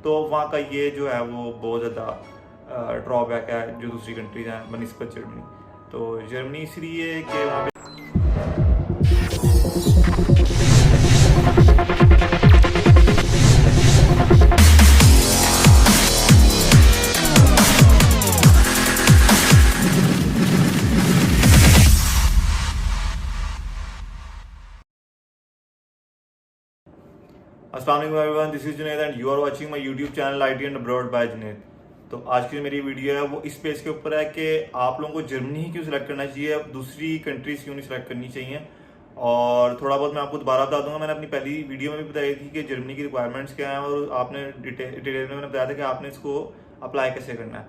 तो वहाँ का ये जो है वो बहुत ज़्यादा ड्रॉबैक है जो दूसरी कंट्रीज हैं बनिस्बत जर्मनी। तो जर्मनी इसलिए कि वहाँ पे अस्सलाम वालेकुम everyone, this is Junaid and you are watching my YouTube channel IT and abroad by Junaid. तो आज की जो मेरी वीडियो है वो इस पेज के ऊपर है कि आप लोगों को जर्मनी ही क्यों सिलेक्ट करना चाहिए, अब दूसरी कंट्रीज क्यों नहीं सिलेक्ट करनी चाहिए। और थोड़ा बहुत मैं आपको दोबारा बता दूंगा। मैंने अपनी पहली वीडियो में भी बताई थी कि जर्मनी की रिक्वायरमेंट्स क्या हैं और आपने डिटेल में मैंने बताया था कि आपने इसको अप्लाई कैसे करना है।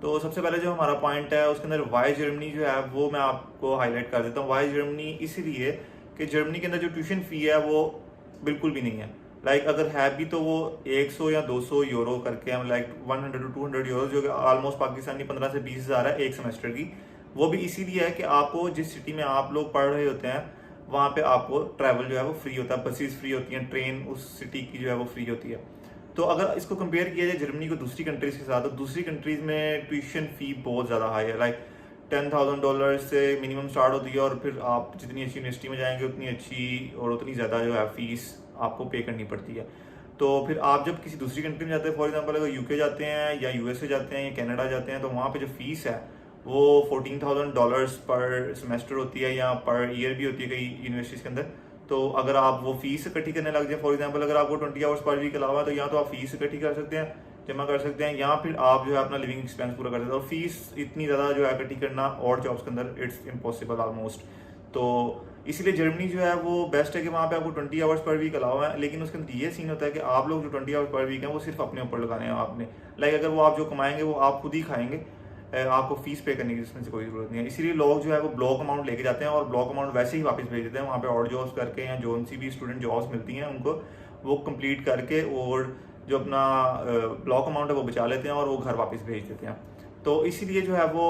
तो सबसे पहले जो हमारा पॉइंट है उसके अंदर वाई जर्मनी जो है वो मैं आपको हाईलाइट कर देता हूँ। वाई जर्मनी इसलिए कि जर्मनी के अंदर जो ट्यूशन फी है वो बिल्कुल भी नहीं है। अगर है भी तो वो 100 या 200 यूरो करके हम 100 to 200 यूरो, जो कि ऑलमोस्ट पाकिस्तानी 15 से 20 हज़ार है एक सेमेस्टर की। वो भी इसीलिए है कि आपको जिस सिटी में आप लोग पढ़ रहे होते हैं वहाँ पे आपको ट्रैवल जो है वो फ्री होता है, बसेस फ्री होती हैं, ट्रेन उस सिटी की जो है वो फ्री होती है। तो अगर इसको कंपेयर किया जाए जर्मनी को दूसरी कंट्रीज के साथ, तो दूसरी कंट्रीज में ट्यूशन फी बहुत ज़्यादा हाई है। $10,000 से मिनिमम स्टार्ट होती है और फिर आप जितनी अच्छी यूनिवर्सिटी में जाएंगे उतनी अच्छी और उतनी ज़्यादा जो है फीस आपको पे करनी पड़ती है। तो फिर आप जब किसी दूसरी कंट्री में जाते हैं, फॉर एग्जांपल अगर यूके जाते हैं या यूएसए जाते हैं या कनाडा जाते हैं, तो वहाँ पे जो फीस है वो $14,000 पर सेमेस्टर होती है या पर ईयर भी होती है कई यूनिवर्सिटीज़ के अंदर। तो अगर आप वो फीस इकट्ठी करने लग जाए, फॉर एग्जांपल अगर आपको 20 आवर्स पर वीक अलावा है, तो या तो आप फीस इकट्ठी कर सकते हैं, जमा कर सकते हैं, या फिर आप जो है अपना लिविंग एक्सपेंस पूरा कर सकते हैं। और फीस इतनी ज़्यादा जो है इकट्ठी करना और जॉब्स के अंदर इट्स इम्पॉसिबल ऑलमोस्ट। तो इसलिए जर्मनी जो है वो बेस्ट है कि वहाँ पे आपको 20 आवर्स पर वीक अलावा है। लेकिन उसके अंदर ये सीन होता है कि आप लोग जो 20 आवर्स पर वीक हैं वो सिर्फ अपने ऊपर लगाने हैं आपने। अगर वो आप जो कमाएंगे वो आप खुद ही खाएंगे, आपको फीस पे करने की इसमें से कोई जरूरत नहीं है। इसीलिए लोग जो है वो ब्लॉक अमाउंट लेके जाते हैं और ब्लॉक अमाउंट वैसे ही वापस भेज देते हैं। वहाँ पे और जॉब्स करके या जो सी भी स्टूडेंट जॉब्स मिलती हैं उनको वो कंप्लीट करके और जो अपना ब्लॉक अमाउंट है वो बचा लेते हैं और वो घर वापस भेज देते हैं। तो इसीलिए जो है वो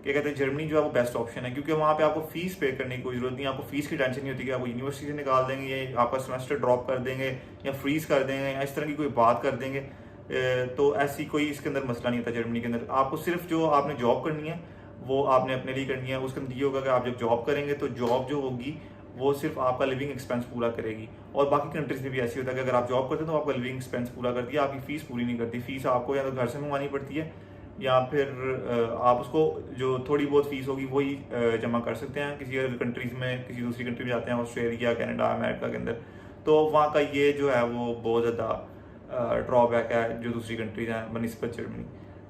क्या कहते हैं, जर्मनी जो है वो बेस्ट ऑप्शन है, क्योंकि वहाँ पे आपको फीस पे करने की कोई जरूरत नहीं है। आपको फीस की टेंशन नहीं होती कि आपको यूनिवर्सिटी से निकाल देंगे या आपका सेमेस्टर ड्रॉप कर देंगे या फ्रीज कर देंगे या इस तरह की कोई बात कर देंगे। तो ऐसी कोई इसके अंदर मसला नहीं होता जर्मनी के अंदर। आपको सिर्फ जो आपने जॉब करनी है वो आपने अपने लिए करनी है। उसके अंदर ये होगा कि आप जब जॉब करेंगे तो जॉब जो होगी वो सिर्फ आपका लिविंग एक्सपेंस पूरा करेगी। और बाकी कंट्रीज में भी ऐसी होता है कि अगर आप जॉब करते हैं तो आपका लिविंग एक्सपेंस पूरा करती है, आपकी फीस पूरी नहीं करती। फीस आपको या तो घर से मंगवानी पड़ती है या फिर आप उसको जो थोड़ी बहुत फीस होगी वही जमा कर सकते हैं किसी अदर कंट्रीज में, किसी दूसरी कंट्री में जाते हैं, ऑस्ट्रेलिया, कनाडा, अमेरिका के अंदर। तो वहाँ का ये जो है वो बहुत ज़्यादा ड्रॉबैक है जो दूसरी कंट्रीज हैं बनिस्बत जर्मनी।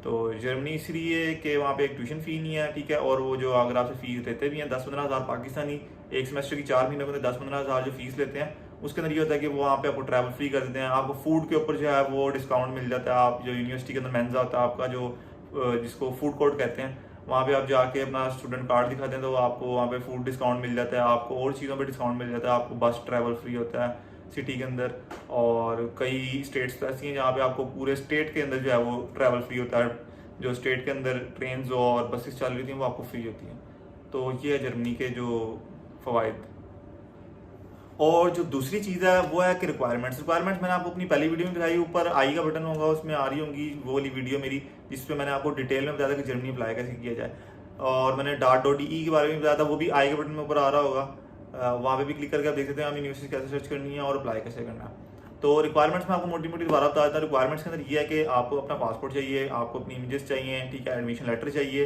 तो जर्मनी इसलिए कि वहाँ पे एक ट्यूशन फ़ी नहीं है, ठीक है। और वो जो अगर आपसे फीस लेते भी हैं 10-15 हज़ार पाकिस्तानी, एक सेमेस्टर की 4 महीनों के अंदर 10-15 हज़ार जो फीस लेते हैं, उसके अंदर ये होता है कि वो वहाँ पे आपको ट्रैवल फ्री कर देते हैं। आपको फूड के ऊपर जो है वो डिस्काउंट मिल जाता है। आप जो यूनिवर्सिटी के अंदर मेंजा होता है आपका, जो जिसको फूड कोर्ट कहते हैं, वहाँ पे आप जाके अपना स्टूडेंट कार्ड दिखाते हैं तो आपको वहाँ पे फूड डिस्काउंट मिल जाता है, आपको और चीज़ों पे डिस्काउंट मिल जाता है, आपको बस ट्रैवल फ्री होता है सिटी के अंदर। और कई स्टेट्स तो ऐसी हैं जहाँ पे आपको पूरे स्टेट के अंदर जो है वो ट्रैवल फ्री होता है। जो स्टेट के अंदर ट्रेन और बसेस चल रही थी वो आपको फ्री होती हैं। तो ये है जर्मनी के जो फ़वाइद। और जो दूसरी चीज़ है वो है कि रिक्वायरमेंट्स मैंने आपको अपनी पहली वीडियो में दिखाई, ऊपर आई का बटन होगा उसमें आ रही होंगी वो वाली वीडियो मेरी, जिसपे मैंने आपको डिटेल में बताया था कि जर्मनी अप्लाई कैसे किया जाए। और मैंने .de के बारे में बताया था, वो भी आई के बटन में ऊपर आ रहा होगा, वहाँ पे भी क्लिक करके आप देख सकते हैं हमें यूनिवर्सिटी कैसे सर्च करनी है और अप्लाई कैसे करना है। तो रिक्वायरमेंट्स में आपको मोटी मोटी दोबारा बताया था। रिक्वायरमेंट्स के अंदर ये है कि आपको अपना पासपोर्ट चाहिए, आपको अपनी इमेजेस चाहिए, ठीक है, एडमिशन लेटर चाहिए,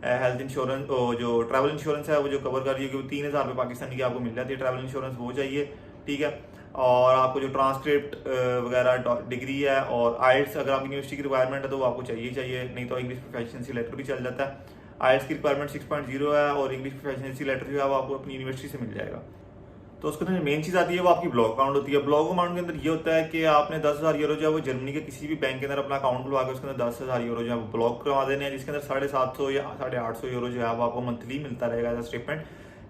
हेल्थ इंश्योरेंस, जो ट्रैवल इंश्योरेंस है वो जो कवर कर रही है कि 3,000 रुपये पाकिस्तानी की आपको मिल जाती है ट्रैवल इंश्योरेंस, वो चाहिए, ठीक है। और आपको जो ट्रांसक्रिप्ट वगैरह डिग्री है और आइल्स अगर आपकी यूनिवर्सिटी की रिक्वायरमेंट है तो वो आपको चाहिए, नहीं तो इंग्लिश प्रोफेशनसी लेटर भी चल जाता है। आइल्स की रिक्वायरमेंट 6.0 है और इंग्लिश प्रोफेशनसी लेटर जो है वो आपको अपनी यूनिवर्सिटी से मिल जाएगा। तो उसके अंदर मेन चीज़ आती है वो आपकी ब्लॉक अकाउंट होती है। ब्लॉक अकाउंट के अंदर ये होता है कि आपने 10,000 यूरो जो है वो जर्मनी के किसी भी बैंक के अंदर अपना अकाउंट खुलवा के उसके अंदर 10,000 यूरो जो है वो ब्लॉक करवा देने हैं, जिसके अंदर 750 या 850 यूरो जो है वो आपको मंथली मिलता रहेगा एज अ स्टेटमेंट,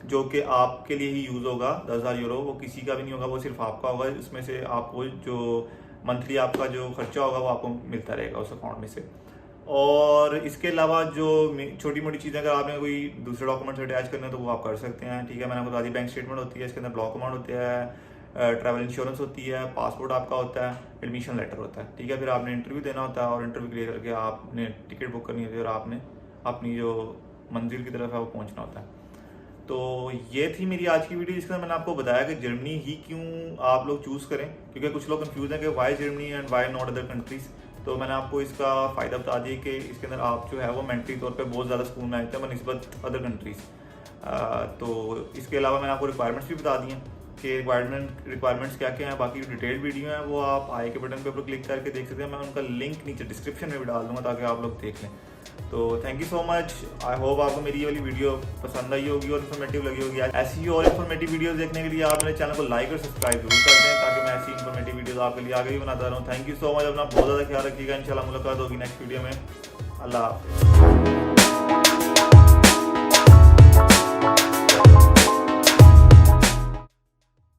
जो कि आपके लिए ही यूज़ होगा। 10,000 यूरो वो किसी का भी नहीं होगा, वो सिर्फ आपका होगा। इसमें से आपको जो मंथली आपका जो खर्चा होगा वो आपको मिलता रहेगा उस अकाउंट में से। और इसके अलावा जो छोटी मोटी चीज़ें अगर आपने कोई दूसरे डॉक्यूमेंट्स अटैच करने हैं तो वो आप कर सकते हैं, ठीक है। मैंने आपको बता दी बैंक स्टेटमेंट होती है, इसके अंदर ब्लॉक अमाउंट होता है, ट्रैवल इंश्योरेंस होती है, पासपोर्ट आपका होता है, एडमिशन लेटर होता है, ठीक है। फिर आपने इंटरव्यू देना होता है और इंटरव्यू क्लियर करके आपने टिकट बुक करनी होती है और आपने अपनी जो मंजिल की तरफ है वो पहुंचना होता है। तो ये थी मेरी आज की वीडियो, जिसके अंदर मैंने आपको बताया कि जर्मनी ही क्यों आप लोग चूज़ करें, क्योंकि कुछ लोग कंफ्यूज हैं कि why Germany and why not other countries. तो मैंने आपको इसका फ़ायदा बता दिया कि इसके अंदर आप जो है वो मेंटली तौर पे बहुत ज़्यादा सुकून में आते हैं बनस्बत अदर कंट्रीज़। तो इसके अलावा मैंने आपको रिक्वायरमेंट्स भी बता दी हैं कि रिक्वायरमेंट्स क्या क्या हैं। बाकी जो डिटेल्ड वीडियो है वो आप आई के बटन के ऊपर क्लिक करके देख सकते हैं। मैं उनका लिंक नीचे डिस्क्रिप्शन में भी डाल दूंगा ताकि आप लोग देख लें। तो thank you so much. I hope आपको मेरी ये वाली वीडियो पसंद आई होगी और इन्फॉर्मेटिव लगी होगी। ऐसी ही और इन्फॉर्मेटिव वीडियोस देखने के लिए आप मेरे चैनल को लाइक और सब्सक्राइब जरूर कर दें ताकि मैं ऐसी इन्फॉर्मेटिव वीडियोस आपके लिए आगे भी बनाता रहूँ। Thank you so much. अपना बहुत ज़्यादा ख्याल रखिएगा। इंशाल्लाह मुलाकात होगी नेक्स्ट वीडियो में। अल्लाह हाफिज़।